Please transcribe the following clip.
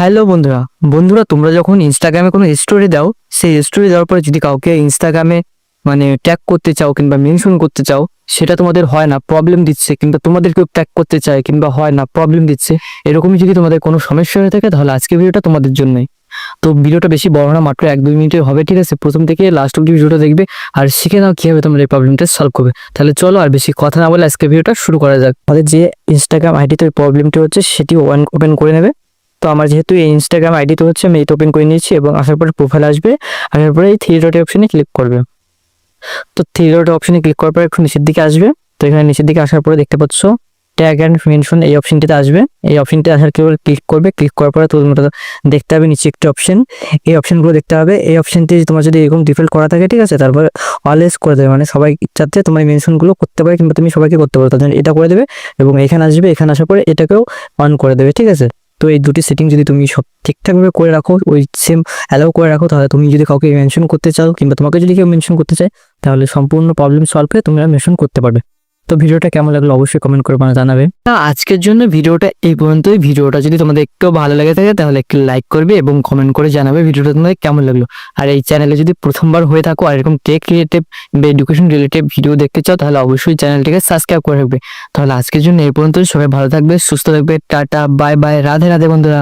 Hello বন্ধুরা। তোমরা যখন ইনস্টাগ্রামে কোনো স্টোরি দাও, সেই স্টোরি দেওয়ার পরে যদি কাউকে ইনস্টাগ্রামে ট্যাগ করতে চাও কিংবা মেনশন করতে চাও, সেটা তোমাদের হয় না, প্রবলেম দিচ্ছে, কিংবা তোমাদেরকেও ট্যাগ করতে চায় কিংবা হয় না, প্রবলেম দিচ্ছে, এরকমই যদি তোমাদের কোনো সমস্যা হয়ে থাকে তাহলে আজকে ভিডিওটা তোমাদের জন্যই। তো ভিডিওটা বেশি বড় না, মাত্র 1-2 মিনিটের হবে, ঠিক আছে? প্রথম থেকে লাস্ট অব্দি ভিডিওটা দেখবে আর শিখে নাও কিভাবে তোমরা এই প্রবলেমটা সলভ করবে। তাহলে চলো আর বেশি কথা না বলে আজকে ভিডিওটা শুরু করা যাক। আমাদের যে ইনস্টাগ্রাম আইডিতে প্রবলেমটি হচ্ছে সেটি ওপেন করে নেবে। তো আমার যেহেতু এই ইনস্টাগ্রাম আইডিতে হচ্ছে, আমি এটা ওপেন করে নিয়েছি এবং আসার পরে প্রোফাইল আসবে। আসার পরে এই থ্রি ডট অপশনে ক্লিক করবে। তো থ্রি ডট অপশনে ক্লিক করার পরে একটু নিচের দিকে আসবে। তো এখানে নিচের দিকে আসার পরে দেখতে পাচ্ছ ট্যাগ অ্যান্ড মেনশন, এই অপশনটিতে আসবে। এই অপশনটি আসার কেবল ক্লিক করবে। ক্লিক করার পরে তোমরা দেখতে হবে নিচে একটি অপশন, এই অপশনগুলো দেখতে হবে। এই অপশনটি তোমার যদি এরকম ডিফল্ট করা থাকে, ঠিক আছে, তারপর অলওয়েজ করে দেবে, মানে সবাই যাতে তোমার মেনশনগুলো করতে পারে কিংবা তুমি সবাইকে করতে পারো, তার জন্য এটা করে দেবে। এবং এখানে আসবে, এখানে আসার পরে এটাকেও অন করে দেবে, ঠিক আছে? তো এই দুটি সেটিং যদি তুমি সব ঠিকঠাকভাবে করে রাখো, ওই সেম অ্যালাউ করে রাখো, তাহলে তুমি যদি কাউকে মেনশন করতে চাও কিংবা তোমাকে যদি কেউ মেনশন করতে চায়, তাহলে সম্পূর্ণ প্রবলেম সলভ হয়ে তোমরা মেনশন করতে পারবে। তো ভিডিওটা কেমন লাগলো অবশ্যই কমেন্ট করে জানাবে। আজকের জন্য ভিডিওটা এই পর্যন্তই। ভিডিওটা যদি তোমাদের একটু ভালো লেগে থাকে তাহলে একটু লাইক করবে এবং কমেন্ট করে জানাবে ভিডিওটা তোমাদের কেমন লাগলো। আর এই চ্যানেলে যদি প্রথমবার হয়ে থাকো আর এরকম টেক রিলেটেড বা এডুকেশন রিলেটেড ভিডিও দেখতে চাও, তাহলে অবশ্যই চ্যানেলটিকে সাবস্ক্রাইব করে রাখবে। তাহলে আজকের জন্য এই পর্যন্তই। সবাই ভালো থাকবে, সুস্থ থাকবে। Tata, bye bye, Radhe Radhe বন্ধুরা।